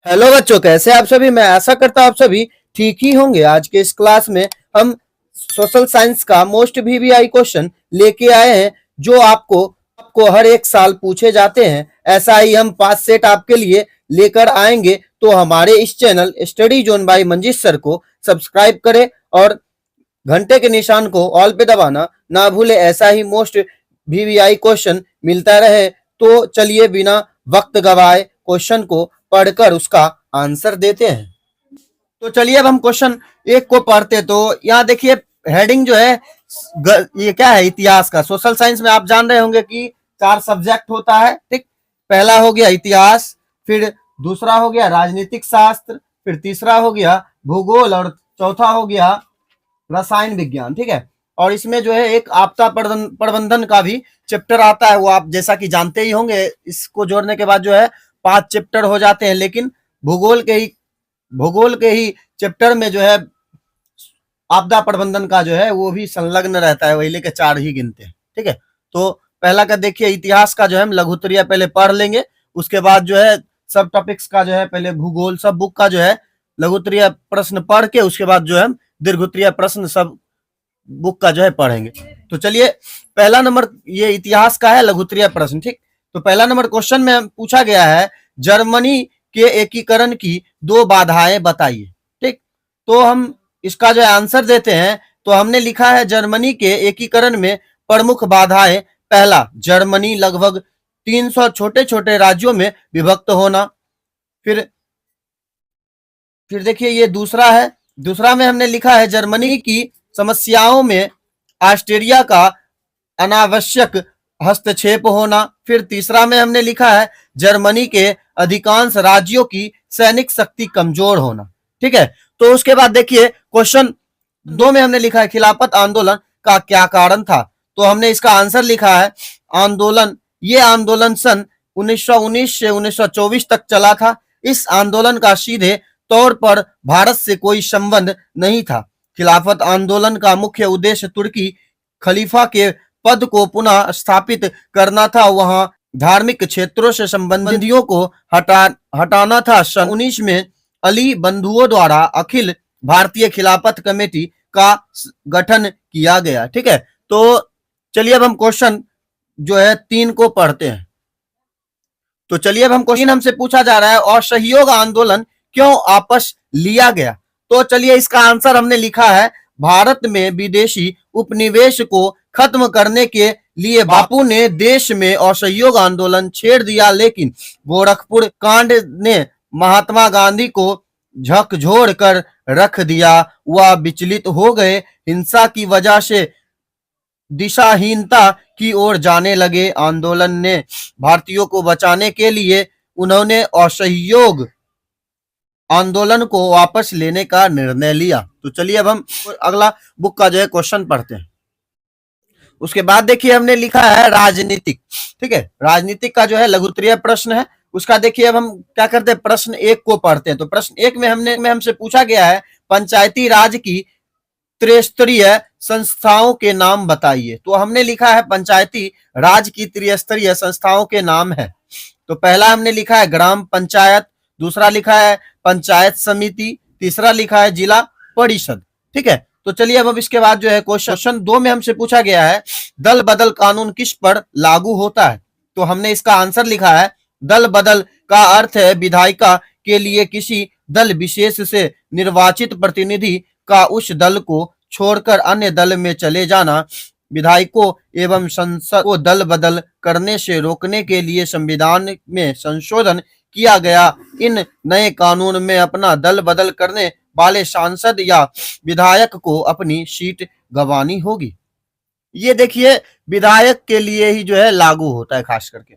Hello बच्चों, कैसे आप सभी। मैं आशा करता हूं आप सभी ठीक ही होंगे। आज के इस क्लास में हम सोशल साइंस का मोस्ट वीवीआई क्वेश्चन लेके आए हैं, जो आपको आपको हर एक साल पूछे जाते हैं। ऐसा ही हम 5 सेट आपके लिए लेकर आएंगे। तो हमारे इस channel study zone by Manjeet sir को सब्सक्राइब करें और घंटे के निशान को ऑल पे दबाना ना भूले। ऐसा ही मोस्ट वीवीआई क्वेश्चन मिलता रहे। तो चलिए बिना वक्त गवाए क्वेश्चन को पढ़कर उसका आंसर देते हैं। तो चलिए अब हम क्वेश्चन एक को पढ़ते। तो यहाँ देखिए हेडिंग जो है, ये क्या है, इतिहास का। सोशल साइंस में आप जान रहे होंगे कि 4 सब्जेक्ट होता है, ठीक। पहला हो गया इतिहास, फिर दूसरा हो गया राजनीतिक शास्त्र, फिर तीसरा हो गया भूगोल और चौथा हो गया रसायन विज्ञान, ठीक है। और इसमें जो है एक आपदा प्रबंधन का भी चैप्टर आता है, वो आप जैसा कि जानते ही होंगे। इसको जोड़ने के बाद जो है 5 चैप्टर हो जाते हैं। लेकिन भूगोल के ही चैप्टर में जो है आपदा प्रबंधन का जो है वो भी संलग्न रहता है, वही लेके 4 ही गिनते हैं, ठीक है। तो पहला का देखिए इतिहास का जो है हम लघुत्तरीय पहले पढ़ लेंगे। उसके बाद जो है सब टॉपिक्स का जो है पहले भूगोल सब बुक का जो है लघुत्तरीय प्रश्न पढ़ के उसके बाद जो है हम दीर्घोत्तरीय प्रश्न सब बुक का जो है पढ़ेंगे। तो चलिए पहला नंबर ये इतिहास का है लघुत्तरीय प्रश्न, ठीक। तो पहला नंबर क्वेश्चन में पूछा गया है, जर्मनी के एकीकरण की 2 बाधाएं बताइए, ठीक। तो हम इसका जो है आंसर देते हैं। तो हमने लिखा है जर्मनी के एकीकरण में प्रमुख बाधाएं। पहला, जर्मनी लगभग 300 छोटे छोटे राज्यों में विभक्त होना। फिर देखिए ये दूसरा है। दूसरा में हमने लिखा है जर्मनी की समस्याओं में ऑस्ट्रिया का अनावश्यक हस्तक्षेप होना। फिर तीसरा में हमने लिखा है जर्मनी के अधिकांश राज्यों की सैनिक शक्ति कमजोर होना, ठीक है। तो उसके बाद देखिए क्वेश्चन 2 में हमने लिखा है खिलाफत आंदोलन का क्या कारण था। तो हमने इसका आंसर लिखा है आंदोलन सन 1919 से 1924 तक चला था। इस आंदोलन का सीधे तौर पर भारत से कोई संबंध नहीं था। खिलाफत आंदोलन का मुख्य उद्देश्य तुर्की खलीफा के पद को पुनः स्थापित करना था। वहां धार्मिक क्षेत्रों से संबंधियों को हटाना था। सन 19 में अली बंधुओं द्वारा अखिल भारतीय खिलाफत कमेटी का गठन किया गया, ठीक है। तो चलिए अब हम क्वेश्चन जो है 3 को पढ़ते हैं। तो चलिए अब हम क्वेश्चन हमसे पूछा जा रहा है, असहयोग आंदोलन क्यों आपस लिया गया। तो चलिए इसका आंसर हमने लिखा है, भारत में विदेशी उपनिवेश को खत्म करने के लिए बापू ने देश में असहयोग आंदोलन छेड़ दिया। लेकिन गोरखपुर कांड ने महात्मा गांधी को झकझोर कर रख दिया। वह विचलित हो गए, हिंसा की वजह से दिशाहीनता की ओर जाने लगे। आंदोलन ने भारतीयों को बचाने के लिए उन्होंने असहयोग आंदोलन को वापस लेने का निर्णय लिया। तो चलिए अब हम अगला बुक का जो है क्वेश्चन पढ़ते हैं। उसके बाद देखिए हमने लिखा है राजनीतिक, ठीक है। राजनीतिक का जो है लघुत्तरीय प्रश्न है। उसका देखिए अब हम क्या करते हैं, प्रश्न 1 को पढ़ते हैं। तो प्रश्न 1 में हमसे पूछा गया है पंचायती राज की त्रिस्तरीय संस्थाओं के नाम बताइए। तो हमने लिखा है पंचायती राज की त्रिस्तरीय संस्थाओं के नाम है। तो पहला हमने लिखा है ग्राम पंचायत, दूसरा लिखा है पंचायत समिति, तीसरा लिखा है जिला परिषद, ठीक है। तो चलिए अब इसके बाद जो है क्वेश्चन 2 में हमसे पूछा गया है दल बदल कानून किस पर लागू होता है। तो हमने इसका आंसर लिखा है दल बदल का अर्थ है विधायिका के लिए किसी दल विशेष से निर्वाचित प्रतिनिधि का उस दल को छोड़कर अन्य दल में चले जाना। विधायकों एवं संसद को दल बदल करने से रोकने के लिए संविधान में संशोधन किया गया। इन नए कानून में अपना दल बदल करने वाले सांसद या विधायक को अपनी सीट गंवानी होगी। ये देखिए विधायक के लिए ही जो है लागू होता है। खास करके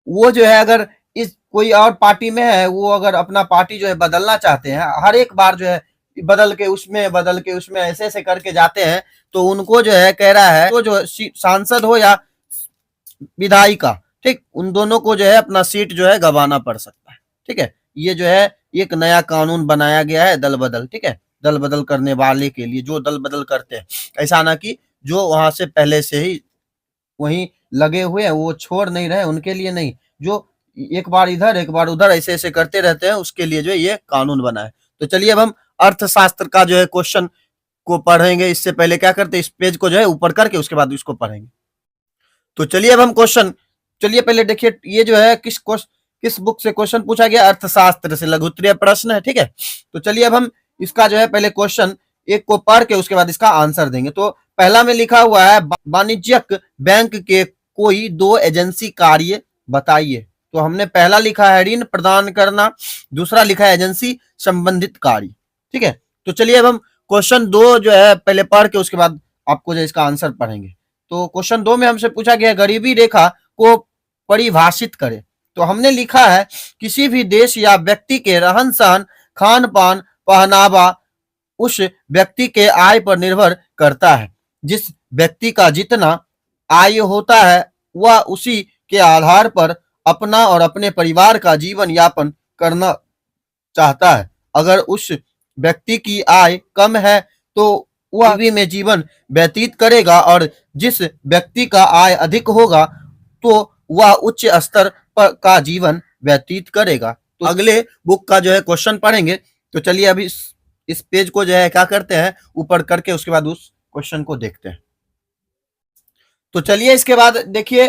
वो जो है अगर इस कोई और पार्टी में है, वो अगर अपना पार्टी जो है बदलना चाहते हैं, हर एक बार जो है बदल के उसमें ऐसे ऐसे करके जाते हैं, तो उनको जो है कह रहा है तो जो सांसद हो या विधायिका, ठीक, उन दोनों को जो है अपना सीट जो है गंवाना पड़ सकता है, ठीक है। ये जो है एक नया कानून बनाया गया है दल बदल, ठीक है, दल बदल करने वाले के लिए, जो दल बदल करते हैं। ऐसा ना कि जो वहां से पहले से ही वहीं लगे हुए हैं वो छोड़ नहीं रहे, उनके लिए नहीं। जो एक बार इधर एक बार उधर ऐसे ऐसे करते रहते हैं, उसके लिए जो है ये कानून बना है। तो चलिए अब हम अर्थशास्त्र का जो है क्वेश्चन को पढ़ेंगे। इससे पहले क्या करते हैं, इस पेज को जो है ऊपर करके उसके बाद इसको पढ़ेंगे। तो चलिए अब हम क्वेश्चन, चलिए पहले देखिए ये जो है किस बुक से क्वेश्चन पूछा गया, अर्थशास्त्र से, लघु उत्तरीय प्रश्न है, ठीक है। तो चलिए अब हम इसका जो है पहले क्वेश्चन एक को पढ़ के उसके बाद इसका आंसर देंगे। तो पहला में लिखा हुआ है वाणिज्यिक बैंक के कोई दो एजेंसी कार्य बताइए। तो हमने पहला लिखा है ऋण प्रदान करना, दूसरा लिखा है एजेंसी संबंधित कार्य, ठीक है। तो चलिए अब हम क्वेश्चन 2 जो है पहले पढ़ के उसके बाद आपको जो इसका आंसर पढ़ेंगे। तो क्वेश्चन 2 में हमसे पूछा गया गरीबी रेखा को परिभाषित करें। तो हमने लिखा है किसी भी देश या व्यक्ति के रहन सहन, खान पान, पहनावा उस व्यक्ति के आय पर निर्भर करता है। जिस व्यक्ति का जितना आय होता है वह उसी के आधार पर अपना और अपने परिवार का जीवन यापन करना चाहता है। अगर उस व्यक्ति की आय कम है तो वह गरीबी में जीवन व्यतीत करेगा, और जिस व्यक्ति का आय अधिक होगा तो वह उच्च स्तर पर का जीवन व्यतीत करेगा। तो अगले बुक का जो है क्वेश्चन पढ़ेंगे। तो चलिए अभी इस पेज को जो है क्या करते हैं ऊपर करके उसके बाद उस क्वेश्चन को देखते हैं। तो चलिए इसके बाद देखिए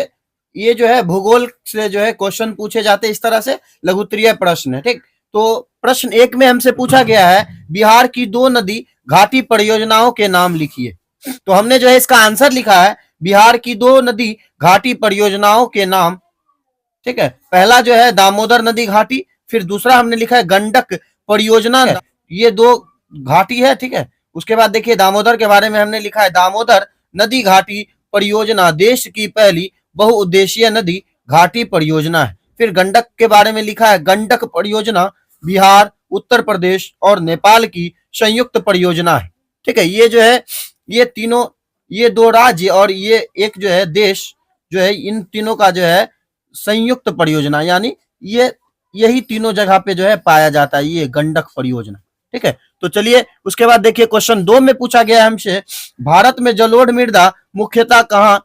ये जो है भूगोल से जो है क्वेश्चन पूछे जाते हैं, इस तरह से लघु उत्तरीय प्रश्न है, ठीक। तो प्रश्न 1 में हमसे पूछा गया है बिहार की 2 नदी घाटी परियोजनाओं के नाम लिखिए। तो हमने जो है इसका आंसर लिखा है बिहार की 2 नदी घाटी परियोजनाओं के नाम, ठीक है। पहला जो है दामोदर नदी घाटी, फिर दूसरा हमने लिखा है गंडक परियोजना, ये 2 घाटी है, ठीक है। उसके बाद देखिए दामोदर के बारे में हमने लिखा है दामोदर नदी घाटी परियोजना देश की पहली बहुउद्देशीय नदी घाटी परियोजना है। फिर गंडक के बारे में लिखा है गंडक परियोजना बिहार, उत्तर प्रदेश और नेपाल की संयुक्त परियोजना है, ठीक है। ये जो है ये तीनों, ये 2 राज्य और ये एक जो है देश जो है, इन तीनों का जो है संयुक्त परियोजना, यानी ये यही तीनों जगह पे जो है पाया जाता है ये गंडक परियोजना, ठीक है। तो चलिए उसके बाद देखिए क्वेश्चन 2 में पूछा गया है हमसे भारत में जलोढ़ मृदा मुख्यतः कहाँ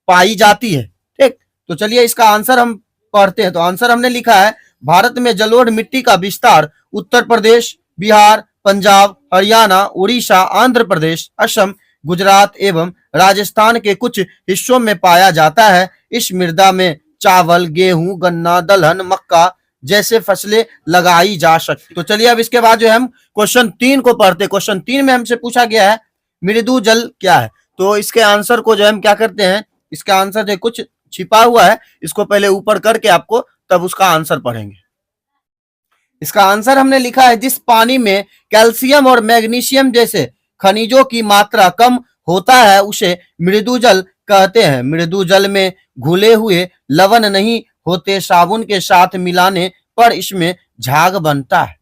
पाई जाती है, ठीक। तो चलिए इसका आंसर हम पढ़ते हैं। तो आंसर हमने लिखा है भारत में जलोढ़ मिट्टी का विस्तार उत्तर प्रदेश, बिहार, पंजाब, हरियाणा, उड़ीसा, आंध्र प्रदेश, असम, गुजरात एवं राजस्थान के कुछ हिस्सों में पाया जाता है। इस मृदा में चावल, गेहूं, गन्ना, दलहन, मक्का जैसे फसलें लगाई जा सकती। तो चलिए अब इसके बाद जो है हम क्वेश्चन 3 को पढ़ते। क्वेश्चन 3 में हमसे पूछा गया है मृदु जल क्या है। तो इसके आंसर को जो हम क्या करते हैं, इसका आंसर जो कुछ छिपा हुआ है इसको पहले ऊपर करके आपको तब उसका आंसर पढ़ेंगे। इसका आंसर हमने लिखा है जिस पानी में कैल्शियम और मैग्नीशियम जैसे खनिजों की मात्रा कम होता है उसे मृदु जल कहते हैं। मृदु जल में घुले हुए लवण नहीं होते, साबुन के साथ मिलाने पर इसमें झाग बनता है,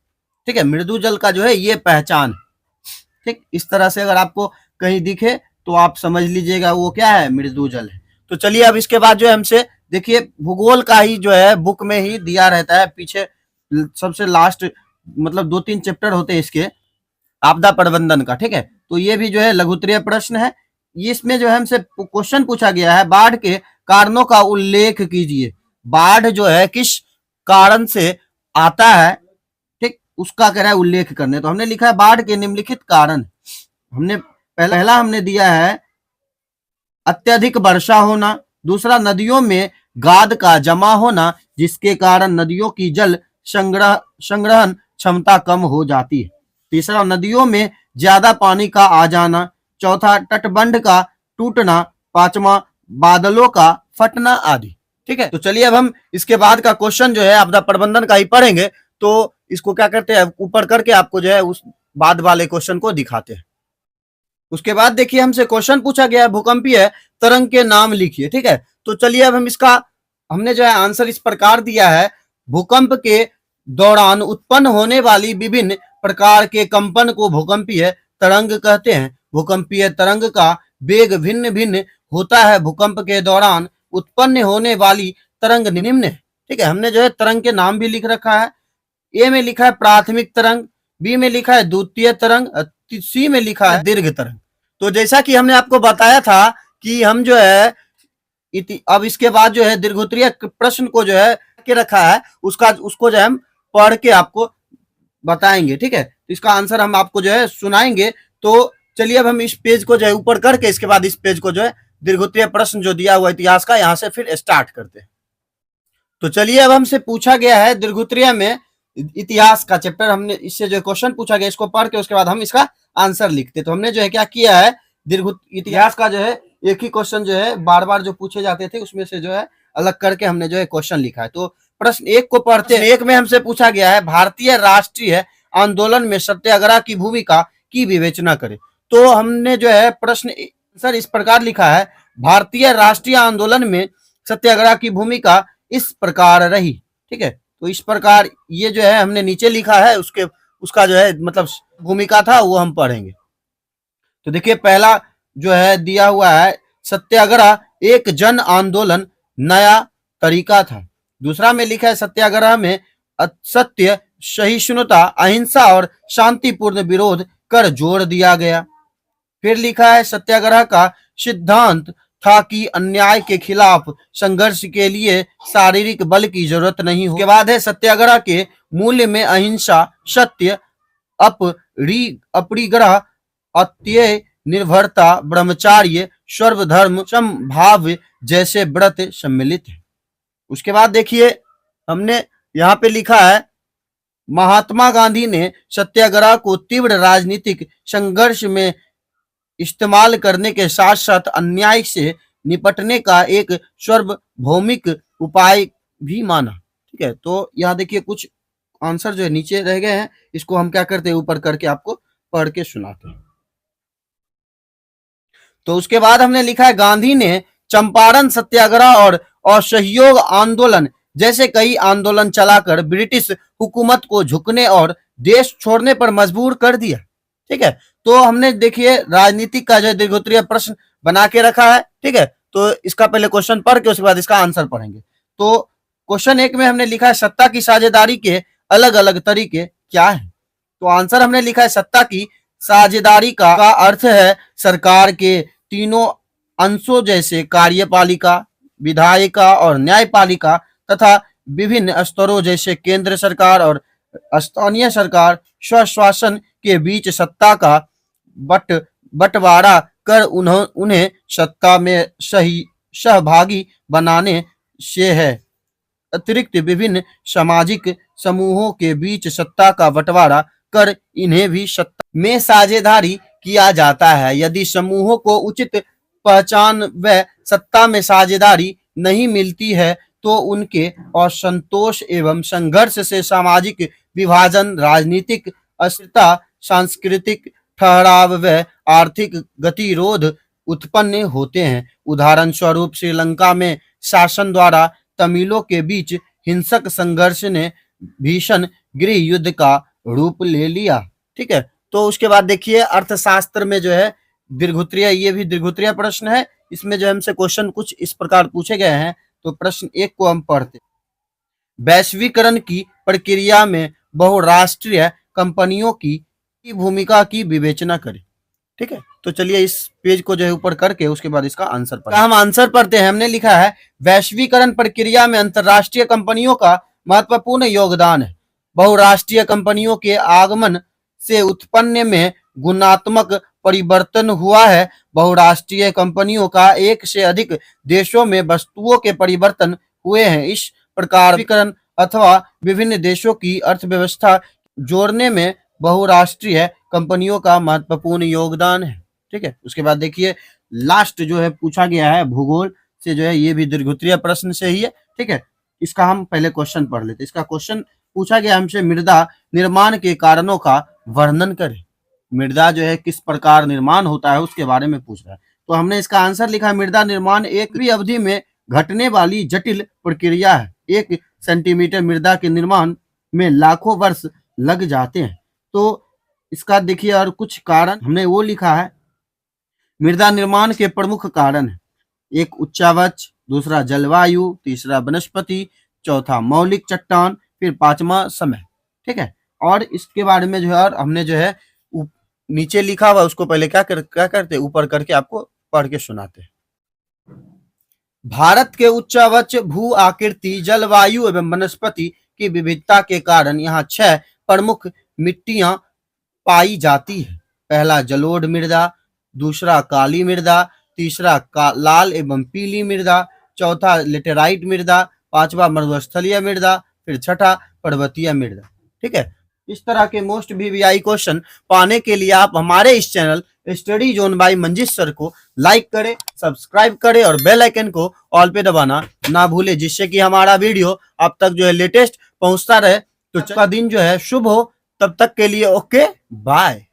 ठीक है। मृदु जल का जो है ये पहचान, ठीक। इस तरह से अगर आपको कहीं दिखे तो आप समझ लीजिएगा वो क्या है, मृदु जल है। तो चलिए अब इसके बाद जो है हमसे देखिए भूगोल का ही जो है बुक में ही दिया रहता है पीछे सबसे लास्ट, मतलब 2-3 चैप्टर होते हैं इसके आपदा प्रबंधन का, ठीक है। तो ये भी जो है लघु उत्तरीय प्रश्न है। इसमें जो है हमसे क्वेश्चन पूछा गया है बाढ़ के कारणों का उल्लेख कीजिए। बाढ़ जो है किस कारण से आता है, ठीक, उसका कह रहा है उल्लेख करने। तो हमने लिखा है बाढ़ के निम्नलिखित कारण। हमने पहला हमने दिया है अत्यधिक वर्षा होना, दूसरा नदियों में गाद का जमा होना जिसके कारण नदियों की जल संग्रहण क्षमता कम हो जाती है, तीसरा नदियों में ज्यादा पानी का आ जाना, चौथा तटबंध का टूटना, पांचवा बादलों का फटना आदि, ठीक है। तो चलिए अब हम इसके बाद का क्वेश्चन जो है आपदा प्रबंधन का ही पढ़ेंगे। तो इसको क्या करते हैं ऊपर करके आपको जो है उस बाद वाले क्वेश्चन को दिखाते हैं। उसके बाद देखिए हमसे क्वेश्चन पूछा गया है भूकंपीय तरंग के नाम लिखिए, ठीक है। तो चलिए अब हम इसका हमने जो है आंसर इस प्रकार दिया है भूकंप के दौरान उत्पन्न होने वाली विभिन्न प्रकार के कंपन को भूकंपीय तरंग कहते हैं। भूकंपीय तरंग का वेग भिन्न भिन्न होता है। भूकंप के दौरान उत्पन्न होने वाली तरंग निम्न है, ठीक है। हमने जो है तरंग के नाम भी लिख रखा है। ए में लिखा है प्राथमिक तरंग, बी में लिखा है द्वितीय तरंग, सी में लिखा है दीर्घ तरंग। तो जैसा कि हमने आपको बताया था कि हम जो है अब इसके बाद जो है दीर्घोत्तरीय प्रश्न को जो है के रखा है उसको जो है हम पढ़ के आपको बताएंगे, ठीक है। तो इसका आंसर हम आपको जो है सुनाएंगे। तो चलिए अब हम इस पेज को जो है ऊपर करके इसके बाद इस पेज को जो है दीर्घोत्तरीय प्रश्न जो दिया हुआ इतिहास का यहाँ से फिर स्टार्ट करते हैं। तो चलिए अब हमसे पूछा गया है दीर्घोत्तरीय में इतिहास का चैप्टर, हमने इससे जो क्वेश्चन पूछा गया इसको पढ़ के उसके बाद हम इसका आंसर लिखते। तो हमने जो है क्या किया है, दीर्घ इतिहास का जो है एक ही क्वेश्चन जो है बार बार जो पूछे जाते थे उसमें से जो है अलग करके हमने जो है क्वेश्चन लिखा है। तो प्रश्न एक को पढ़ते हैं। एक में हमसे पूछा गया है भारतीय राष्ट्रीय आंदोलन में सत्याग्रह की भूमिका की विवेचना करें। तो हमने जो है प्रश्न आंसर इस प्रकार लिखा है, भारतीय राष्ट्रीय आंदोलन में सत्याग्रह की भूमिका इस प्रकार रही, ठीक है। तो इस प्रकार ये जो है हमने नीचे लिखा है, उसका जो है मतलब भूमिका था वो हम पढ़ेंगे। तो देखिए पहला जो है दिया हुआ है, सत्याग्रह एक जन आंदोलन नया तरीका था। दूसरा में लिखा है सत्याग्रह में सत्य, सहिष्णुता, अहिंसा और शांतिपूर्ण विरोध कर जोर दिया गया। फिर लिखा है सत्याग्रह का सिद्धांत था कि अन्याय के खिलाफ संघर्ष के लिए शारीरिक बल की जरूरत नहीं हो। उसके बाद है सत्याग्रह के मूल्य में अहिंसा, सत्य, अपरिग्रह, अत्यय निर्भरता, ब्रह्मचार्य, सर्वधर्म समभाव जैसे व्रत सम्मिलित है। उसके बाद देखिए हमने यहाँ पे लिखा है, महात्मा गांधी ने सत्याग्रह को तीव्र राजनीतिक संघर्ष में इस्तेमाल करने के साथ साथ अन्याय से निपटने का एक सार्वभौमिक उपाय भी माना, ठीक है। तो यहाँ देखिए कुछ आंसर जो है नीचे रह गए हैं, इसको हम क्या करते हैं ऊपर करके आपको पढ़ के सुनाते हैं। तो उसके बाद हमने लिखा है, गांधी ने चंपारण सत्याग्रह और असहयोग आंदोलन जैसे कई आंदोलन चलाकर ब्रिटिश हुकूमत को झुकने और देश छोड़ने पर मजबूर कर दिया, ठीक है। तो हमने देखिए राजनीतिक का जो दीर्घोत्तरीय प्रश्न बना के रखा है, ठीक है। तो इसका पहले क्वेश्चन पढ़ के उसके बाद इसका आंसर पढ़ेंगे। तो क्वेश्चन एक में हमने लिखा है, सत्ता की साझेदारी के अलग अलग तरीके क्या है। तो आंसर हमने लिखा है, सत्ता की साझेदारी का अर्थ है सरकार के तीनों अंशों जैसे कार्यपालिका, विधायिका और न्यायपालिका तथा विभिन्न स्तरों जैसे केंद्र सरकार और स्थानीय सरकार स्वशासन के बीच सत्ता का बंटवारा कर उन्हें सत्ता में सहभागी बनाने से है। अतिरिक्त विभिन्न सामाजिक समूहों के बीच सत्ता का बंटवारा कर इन्हें भी सत्ता में साझेदारी किया जाता है। यदि समूहों को उचित पहचान व सत्ता में साझेदारी नहीं मिलती है तो उनके असंतोष एवं संघर्ष से सामाजिक विभाजन, राजनीतिक अस्थिरता, सांस्कृतिक ठहराव व आर्थिक गतिरोध उत्पन्न होते हैं। उदाहरण स्वरूप श्रीलंका में शासन द्वारा तमिलों के बीच हिंसक संघर्ष ने भीषण गृह युद्ध का रूप ले लिया, ठीक है। तो उसके बाद देखिए अर्थशास्त्र में जो है दीर्घोत्तरीय, ये भी दीर्घोत्तरीय प्रश्न है। इसमें जो हमसे क्वेश्चन कुछ इस प्रकार पूछे गए हैं। तो प्रश्न एक को हम पढ़ते, वैश्वीकरण की प्रक्रिया में बहुराष्ट्रीय कंपनियों की भूमिका की विवेचना करें, ठीक है। तो चलिए इस पेज को जो है ऊपर करके उसके बाद इसका आंसर पढ़ते हैं। हम आंसर पढ़ते हैं। हमने लिखा है, वैश्वीकरण प्रक्रिया में अंतरराष्ट्रीय कंपनियों का महत्वपूर्ण योगदान है। बहुराष्ट्रीय कंपनियों के आगमन से उत्पन्न में गुणात्मक परिवर्तन हुआ है। बहुराष्ट्रीय कंपनियों का एक से अधिक देशों में वस्तुओं के परिवर्तन हुए हैं। इस प्रकार वैश्वीकरण अथवा विभिन्न देशों की अर्थव्यवस्था जोड़ने में बहुराष्ट्रीय कंपनियों का महत्वपूर्ण योगदान है, ठीक है। उसके बाद देखिए लास्ट जो है पूछा गया है भूगोल से, जो है ये भी दीर्घोत्तरीय प्रश्न से ही है, ठीक है। इसका हम पहले क्वेश्चन पढ़ लेते हैं। इसका क्वेश्चन पूछा गया हमसे, मृदा निर्माण के कारणों का वर्णन करें। मृदा जो है किस प्रकार निर्माण होता है उसके बारे में पूछ रहा है। तो हमने इसका आंसर लिखा है, मृदा निर्माण एक भी अवधि में घटने वाली जटिल प्रक्रिया है। 1 सेंटीमीटर मृदा के निर्माण में लाखों वर्ष लग जाते हैं। तो इसका देखिए और कुछ कारण हमने वो लिखा है, मृदा निर्माण के प्रमुख कारण है, एक उच्चावच, दूसरा जलवायु, तीसरा वनस्पति, चौथा मौलिक चट्टान, फिर पांचवा समय, ठीक है। और इसके बारे में जो है और हमने जो है नीचे लिखा हुआ उसको पहले क्या करते ऊपर करके आपको पढ़ के सुनाते हैं। भारत के उच्चावच भू आकृति, जलवायु एवं वनस्पति की विविधता के कारण यहाँ 6 प्रमुख मिट्टियां पाई जाती है। पहला जलोढ़ मृदा, दूसरा काली मृदा, तीसरा लाल एवं पीली मृदा, चौथा लेटेराइट मृदा, पांचवा मरुस्थलीय मृदा, फिर छठा पर्वतीय मृदा। ठीक है, इस तरह के मोस्ट वीवीआई क्वेश्चन पाने के लिए आप हमारे इस channel study zone by Manjish sir को लाइक करें, सब्सक्राइब करें और बेल आइकन को ऑल पे दबाना ना भूलें, जिससे कि हमारा वीडियो आप तक जो है लेटेस्ट पहुंचता रहे। तो का दिन जो है शुभ हो, तब तक के लिए ओके बाय।